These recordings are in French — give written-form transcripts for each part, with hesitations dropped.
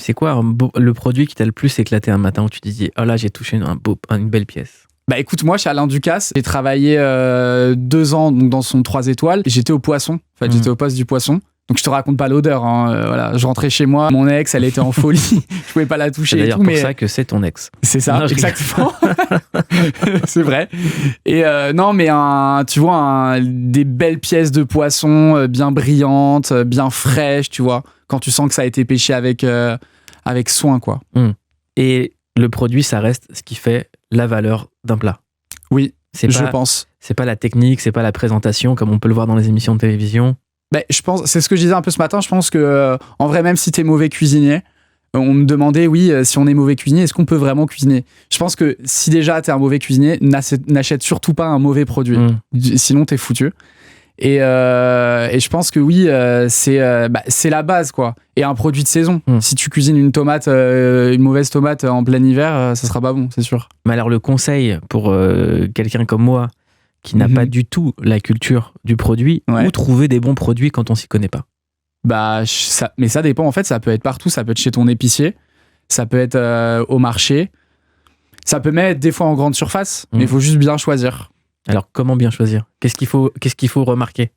c'est quoi le produit qui t'a le plus éclaté un matin où tu te dis oh là j'ai touché une belle pièce? Bah écoute, moi chez Alain Ducasse, j'ai travaillé 2 ans donc dans son 3 étoiles. J'étais au poisson, en fait j'étais au poste du poisson. Donc je te raconte pas l'odeur, hein. Voilà, je rentrais chez moi, mon ex, elle était en folie, je pouvais pas la toucher. C'est d'ailleurs et tout, pour mais ça que c'est ton ex. c'est ça, Non, exactement. C'est vrai. Et non, mais tu vois, des belles pièces de poisson bien brillantes, bien fraîches, tu vois, quand tu sens que ça a été pêché avec soin, quoi. Et le produit, ça reste ce qui fait la valeur d'un plat. Oui, je pense. pense. C'est pas la technique, c'est pas la présentation comme on peut le voir dans les émissions de télévision. Ben, je pense, c'est ce que je disais un peu ce matin. Je pense que, en vrai, même si t'es mauvais cuisinier, on me demandait, oui, si on est mauvais cuisinier, est-ce qu'on peut vraiment cuisiner? Je pense que si déjà t'es un mauvais cuisinier, n'achète surtout pas un mauvais produit. Sinon, t'es foutu. Et je pense que oui, c'est la base, quoi. Et un produit de saison. Si tu cuisines une mauvaise tomate en plein hiver, ça sera pas bon, c'est sûr. Mais alors, le conseil pour quelqu'un comme moi, qui n'a pas du tout la culture du produit, où trouver des bons produits quand on s'y connaît pas? Mais ça dépend, en fait, ça peut être partout, ça peut être chez ton épicier, ça peut être au marché, ça peut même être des fois en grande surface, mais il faut juste bien choisir. Alors, comment bien choisir? Qu'est-ce qu'il faut remarquer?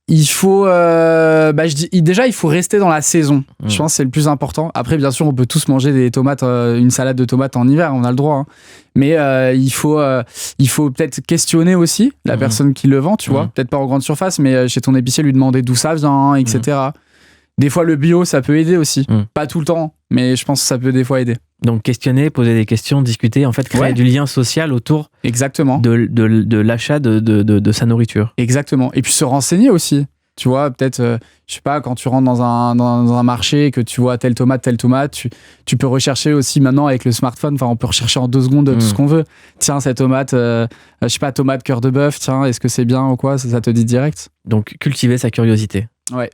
Il faut déjà il faut rester dans la saison. Je pense que c'est le plus important. Après bien sûr on peut tous manger des tomates, une salade de tomates en hiver, on a le droit, hein. Mais il faut peut-être questionner aussi la personne qui le vend, tu vois, peut-être pas en grande surface, mais chez ton épicier lui demander d'où ça vient, etc. Des fois le bio ça peut aider aussi, pas tout le temps, mais je pense que ça peut des fois aider. Donc questionner, poser des questions, discuter, en fait créer du lien social autour. Exactement. de l'achat de sa nourriture. Exactement. Et puis se renseigner aussi. Tu vois, peut-être, je sais pas, quand tu rentres dans un marché et que tu vois telle tomate, tu peux rechercher aussi maintenant avec le smartphone. Enfin, on peut rechercher en 2 secondes tout ce qu'on veut. Tiens, cette tomate, je sais pas, tomate cœur de bœuf, tiens, est-ce que c'est bien ou quoi? Ça te dit direct. Donc, cultiver sa curiosité. Ouais.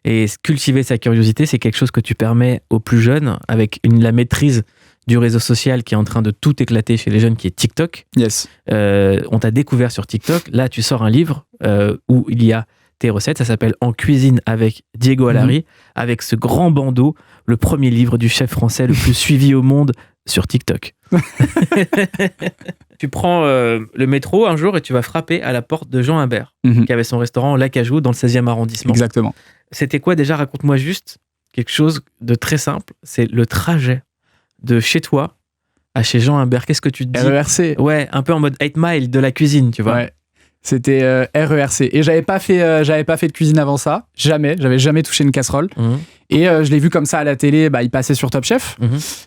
Et cultiver sa curiosité, c'est quelque chose que tu permets aux plus jeunes avec la maîtrise du réseau social qui est en train de tout éclater chez les jeunes, qui est TikTok. Yes. On t'a découvert sur TikTok. Là, tu sors un livre où il y a tes recettes. Ça s'appelle En cuisine avec Diego Allary, avec ce grand bandeau, le premier livre du chef français le plus suivi au monde sur TikTok. Tu prends le métro un jour et tu vas frapper à la porte de Jean Imbert, qui avait son restaurant L'Acajou dans le 16e arrondissement. Exactement. C'était quoi déjà? Raconte-moi juste quelque chose de très simple. C'est le trajet de chez toi à chez Jean Imbert. Qu'est-ce que tu te dis? RERC. Ouais, un peu en mode 8 Mile de la cuisine, tu vois. Ouais. C'était RERC. Et j'avais pas fait de cuisine avant ça. J'avais jamais touché une casserole. Et je l'ai vu comme ça à la télé, il passait sur Top Chef.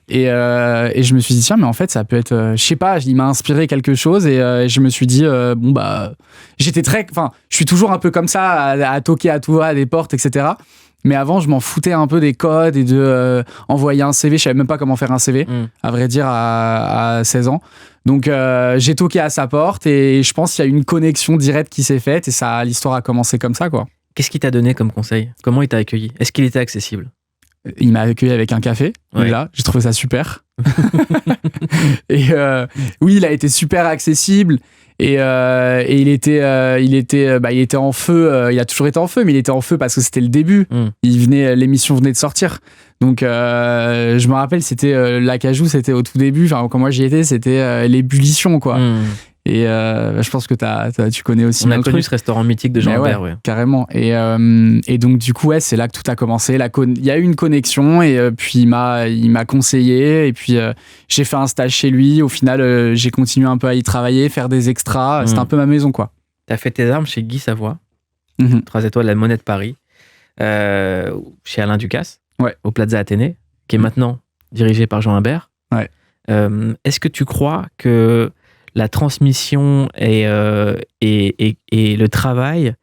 Et je me suis dit, tiens, mais en fait, ça peut être, je sais pas, il m'a inspiré quelque chose. Et je me suis dit, j'étais je suis toujours un peu comme ça, à toquer à tout va, à des portes, etc. Mais avant, je m'en foutais un peu des codes et de envoyer un CV. Je savais même pas comment faire un CV, à vrai dire, à 16 ans. Donc, j'ai toqué à sa porte et je pense qu'il y a une connexion directe qui s'est faite et l'histoire a commencé comme ça, quoi. Qu'est-ce qu'il t'a donné comme conseil? Comment il t'a accueilli? Est-ce qu'il était accessible? Il m'a accueilli avec un café. Ouais. Là, j'ai trouvé ça super. Et oui, il a été super accessible. Et il était en feu. Il a toujours été en feu, mais il était en feu parce que c'était le début. L'émission venait de sortir. Donc, je me rappelle, c'était l'Acajou, c'était au tout début. Enfin, quand moi j'y étais, c'était l'ébullition, quoi. Et je pense que tu connais aussi. On a connu ce restaurant mythique de Jean Imbert, ouais. Carrément. Et donc, du coup, c'est là que tout a commencé. Il y a eu une connexion et puis il m'a conseillé. Et puis, j'ai fait un stage chez lui. Au final, j'ai continué un peu à y travailler, faire des extras. C'était un peu ma maison, quoi. T'as fait tes armes chez Guy Savoy, 3 étoiles, la Monnaie de Paris, chez Alain Ducasse, au Plaza Athénée, qui est maintenant dirigé par Jean Imbert. Ouais. Est-ce que tu crois que la transmission et le travail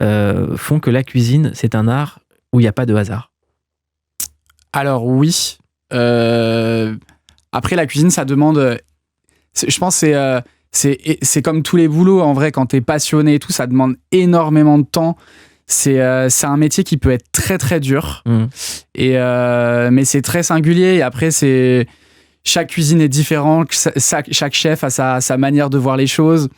font que la cuisine, c'est un art où il n'y a pas de hasard? Alors oui. Après, la cuisine, ça demande... je pense que c'est comme tous les boulots, en vrai, quand t'es passionné et tout, ça demande énormément de temps. C'est un métier qui peut être très, très dur. Mais c'est très singulier. Et après, chaque cuisine est différente, chaque chef a sa manière de voir les choses.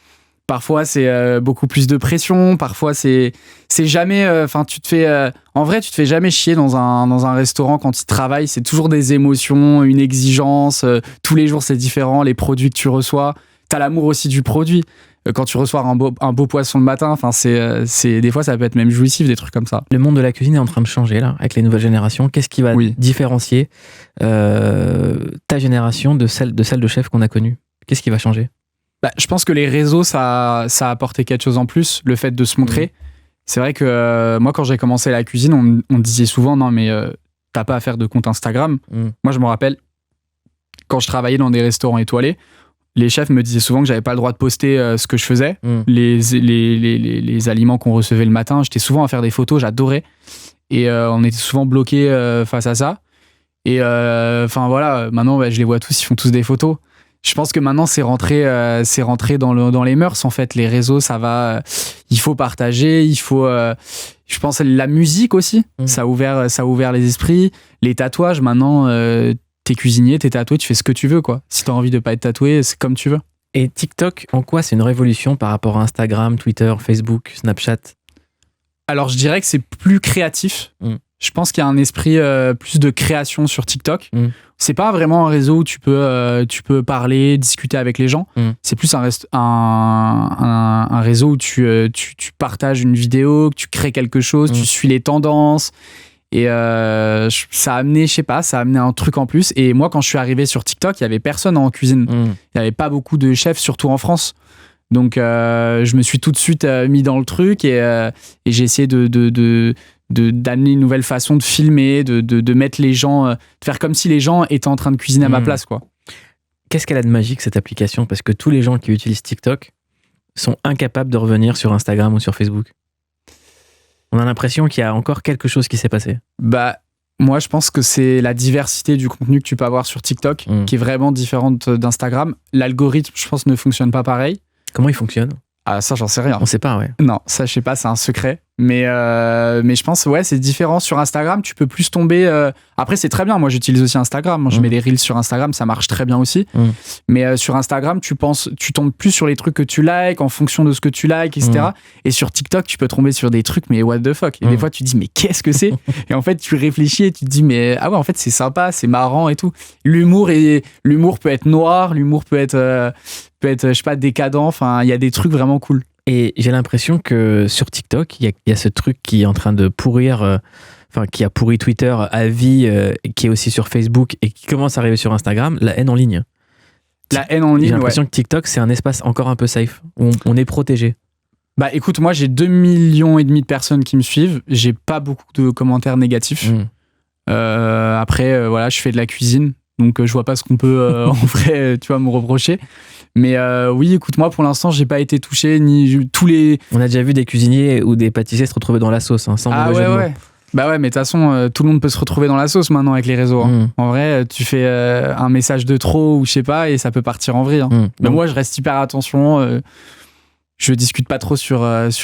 Parfois, c'est beaucoup plus de pression. Parfois, c'est jamais. Tu te fais. En vrai, tu te fais jamais chier dans un restaurant quand tu travailles. C'est toujours des émotions, une exigence. Tous les jours, c'est différent. Les produits que tu reçois. T'as l'amour aussi du produit. Quand tu reçois un beau poisson le matin, des fois, ça peut être même jouissif, des trucs comme ça. Le monde de la cuisine est en train de changer, là, avec les nouvelles générations. Qu'est-ce qui va différencier ta génération de celle de chefs qu'on a connue? Qu'est-ce qui va changer? Je pense que les réseaux, ça a apporté quelque chose en plus, le fait de se montrer. C'est vrai que moi, quand j'ai commencé la cuisine, on me disait souvent, non, mais t'as pas à faire de compte Instagram. Moi, je me rappelle, quand je travaillais dans des restaurants étoilés, les chefs me disaient souvent que j'avais pas le droit de poster ce que je faisais. Les aliments qu'on recevait le matin, j'étais souvent à faire des photos, j'adorais. Et on était souvent bloqués face à ça. Et voilà, maintenant, je les vois tous, ils font tous des photos. Je pense que maintenant, c'est rentré dans les mœurs, en fait. Les réseaux, ça va. Il faut partager, il faut. Je pense la musique aussi, ça a ouvert les esprits. Les tatouages, maintenant, t'es cuisinier, t'es tatoué, tu fais ce que tu veux, quoi. Si t'as envie de pas être tatoué, c'est comme tu veux. Et TikTok, en quoi c'est une révolution par rapport à Instagram, Twitter, Facebook, Snapchat? Alors, je dirais que c'est plus créatif. Je pense qu'il y a un esprit plus de création sur TikTok. C'est pas vraiment un réseau où tu peux parler, discuter avec les gens. C'est plus un réseau où tu partages une vidéo, que tu crées quelque chose, tu suis les tendances. Et ça a amené, un truc en plus. Et moi, quand je suis arrivé sur TikTok, il y avait personne en cuisine. Il y avait pas beaucoup de chefs, surtout en France. Donc, je me suis tout de suite mis dans le truc et j'ai essayé d'amener une nouvelle façon de filmer, de mettre les gens, de faire comme si les gens étaient en train de cuisiner à ma place, quoi. Qu'est-ce qu'elle a de magique, cette application? Parce que tous les gens qui utilisent TikTok sont incapables de revenir sur Instagram ou sur Facebook. On a l'impression qu'il y a encore quelque chose qui s'est passé. Moi, je pense que c'est la diversité du contenu que tu peux avoir sur TikTok qui est vraiment différente d'Instagram. L'algorithme, je pense, ne fonctionne pas pareil. Comment il fonctionne? Ah, ça, j'en sais rien. On sait pas, ouais. Non, ça, je sais pas, c'est un secret. Mais je pense, c'est différent. Sur Instagram, tu peux plus tomber... Après, c'est très bien. Moi, j'utilise aussi Instagram. Je mets des reels sur Instagram, ça marche très bien aussi. Mais sur Instagram, tu tombes plus sur les trucs que tu likes, en fonction de ce que tu likes, etc. Et sur TikTok, tu peux tomber sur des trucs, mais what the fuck. Et des fois, tu te dis, mais qu'est-ce que c'est? Et en fait, tu réfléchis et tu te dis, mais ah ouais, en fait, c'est sympa, c'est marrant et tout. L'humour peut être noir, l'humour peut être, je sais pas, décadent. Enfin, il y a des trucs vraiment cool. Et j'ai l'impression que sur TikTok, il y a ce truc qui est en train de pourrir, qui a pourri Twitter à vie, qui est aussi sur Facebook et qui commence à arriver sur Instagram, la haine en ligne. La haine en ligne, j'ai l'impression que TikTok, c'est un espace encore un peu safe, où on est protégé. Écoute, moi, j'ai 2,5 millions de personnes qui me suivent. J'ai pas beaucoup de commentaires négatifs. Après, voilà, je fais de la cuisine. Donc, je vois pas ce qu'on peut, en vrai, tu vois, me reprocher. Mais oui, écoute, moi, pour l'instant, j'ai pas été touché, ni tous les... On a déjà vu des cuisiniers ou des pâtissiers se retrouver dans la sauce, sans mauvais jeu de mots. Ouais, mais de toute façon, tout le monde peut se retrouver dans la sauce maintenant avec les réseaux. En vrai, tu fais un message de trop ou je sais pas, et ça peut partir en vrille. Mais moi, je reste hyper attention. Je discute pas trop sur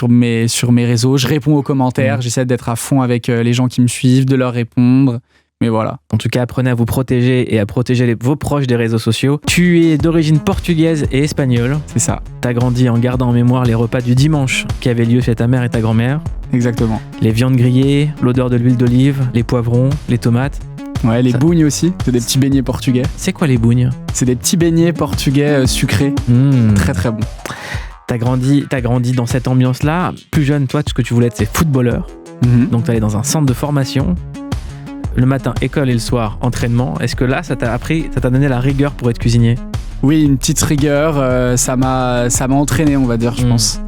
mes réseaux. Je réponds aux commentaires. J'essaie d'être à fond avec les gens qui me suivent, de leur répondre. Mais voilà. En tout cas, apprenez à vous protéger et à protéger vos proches des réseaux sociaux. Tu es d'origine portugaise et espagnole. C'est ça. T'as grandi en gardant en mémoire les repas du dimanche qui avaient lieu chez ta mère et ta grand-mère. Exactement. Les viandes grillées, l'odeur de l'huile d'olive, les poivrons, les tomates. Ouais, les bougnes aussi. C'est des petits beignets portugais. C'est quoi les bougnes? C'est des petits beignets portugais sucrés. Très très bons. T'as grandi dans cette ambiance-là. Plus jeune, toi, tout ce que tu voulais être, c'est footballeur. Donc t'allais dans un centre de formation. Le matin, école et le soir, entraînement. Est-ce que là, ça t'a donné la rigueur pour être cuisinier? Oui, une petite rigueur. Ça m'a entraîné, on va dire, je pense.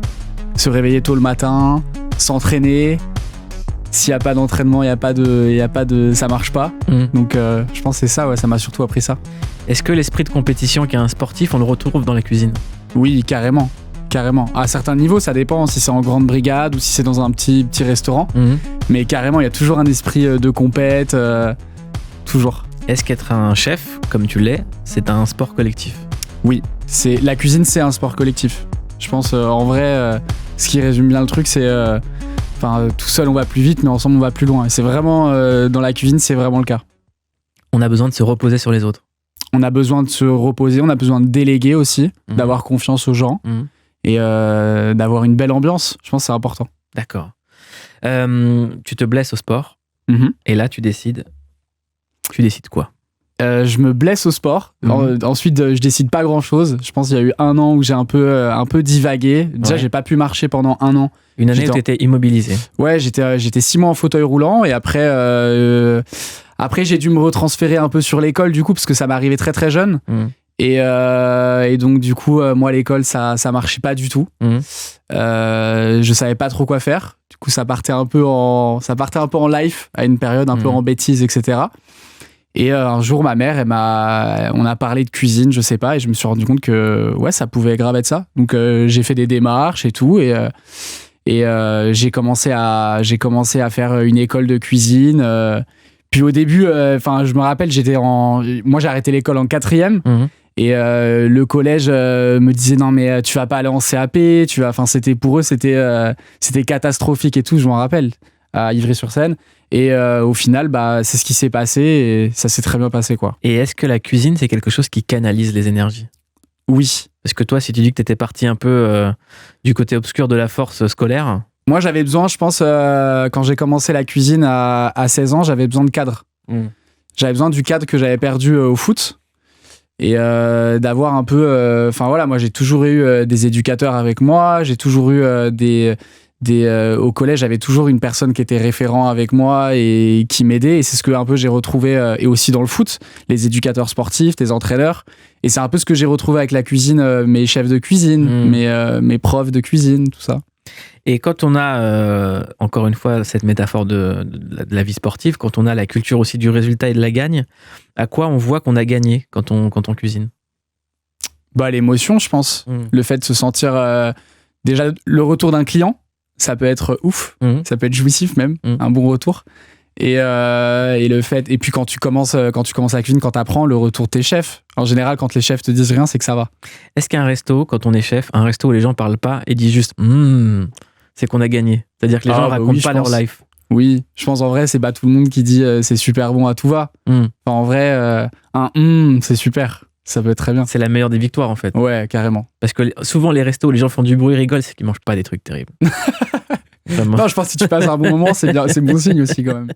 Se réveiller tôt le matin, s'entraîner. S'il n'y a pas d'entraînement, ça marche pas. Donc, je pense que c'est ça, ça m'a surtout appris ça. Est-ce que l'esprit de compétition qu'a un sportif, on le retrouve dans la cuisine? Oui, carrément. À certains niveaux, ça dépend si c'est en grande brigade ou si c'est dans un petit restaurant. Mais carrément, il y a toujours un esprit de compète, toujours. Est-ce qu'être un chef, comme tu l'es, c'est un sport collectif? Oui, la cuisine, c'est un sport collectif. Je pense, en vrai, ce qui résume bien le truc, c'est... tout seul, on va plus vite, mais ensemble, on va plus loin. Et c'est vraiment, dans la cuisine, c'est vraiment le cas. On a besoin de se reposer sur les autres. On a besoin de se reposer, on a besoin de déléguer aussi, d'avoir confiance aux gens. et d'avoir une belle ambiance. Je pense que c'est important. D'accord. Tu te blesses au sport et là tu décides quoi? Je me blesse au sport. Ensuite, je décide pas grand chose. Je pense qu'il y a eu 1 an où j'ai un peu divagué. Déjà, j'ai pas pu marcher pendant 1 an. Une année où tu étais immobilisé. Ouais, j'étais 6 mois en fauteuil roulant et après, j'ai dû me retransférer un peu sur l'école du coup parce que ça m'est arrivé très très jeune. Et donc du coup, moi l'école ça marchait pas du tout. Je savais pas trop quoi faire. Du coup, ça partait un peu en life à une période un peu en bêtise, etc. Et un jour, ma mère, on a parlé de cuisine, je sais pas, et je me suis rendu compte que ouais, ça pouvait grave être ça. Donc j'ai fait des démarches et tout, et j'ai commencé à faire une école de cuisine. Puis au début, je me rappelle, moi j'ai arrêté l'école en 4e. Et le collège me disait non mais tu vas pas aller en CAP, pour eux c'était catastrophique et tout, je m'en rappelle, à Ivry-sur-Seine. Et au final, c'est ce qui s'est passé et ça s'est très bien passé, quoi. Et est-ce que la cuisine, c'est quelque chose qui canalise les énergies? Oui. Parce que toi, si tu dis que t'étais parti un peu du côté obscur de la force scolaire... Moi, j'avais besoin, je pense, quand j'ai commencé la cuisine à 16 ans, j'avais besoin de cadre. J'avais besoin du cadre que j'avais perdu au foot. Et d'avoir un peu... moi, j'ai toujours eu des éducateurs avec moi, j'ai toujours eu au collège, j'avais toujours une personne qui était référent avec moi et qui m'aidait, et c'est ce que un peu j'ai retrouvé et aussi dans le foot, les éducateurs sportifs, tes entraîneurs, et c'est un peu ce que j'ai retrouvé avec la cuisine, mes chefs de cuisine, mes profs de cuisine, tout ça. Et quand on a, encore une fois, cette métaphore de la vie sportive, quand on a la culture aussi du résultat et de la gagne, à quoi on voit qu'on a gagné quand on cuisine? L'émotion, je pense. Le fait de se sentir... déjà, le retour d'un client, ça peut être ouf, ça peut être jouissif même, un bon retour. Et le fait, et puis quand tu commences la cuisine, quand tu apprends, le retour de tes chefs. En général, quand les chefs te disent rien, c'est que ça va. Est-ce qu'un resto, quand on est chef, un resto où les gens parlent pas et disent juste c'est qu'on a gagné? C'est-à-dire que les gens racontent pas leur life. Oui, je pense en vrai, c'est pas tout le monde qui dit c'est super bon à tout va. En vrai, c'est super. Ça peut être très bien. C'est la meilleure des victoires, en fait. Ouais, carrément. Parce que souvent, les restos où les gens font du bruit, rigolent, c'est qu'ils mangent pas des trucs terribles. Non, je pense que si tu passes un bon moment, c'est bien, c'est bon signe aussi, quand même.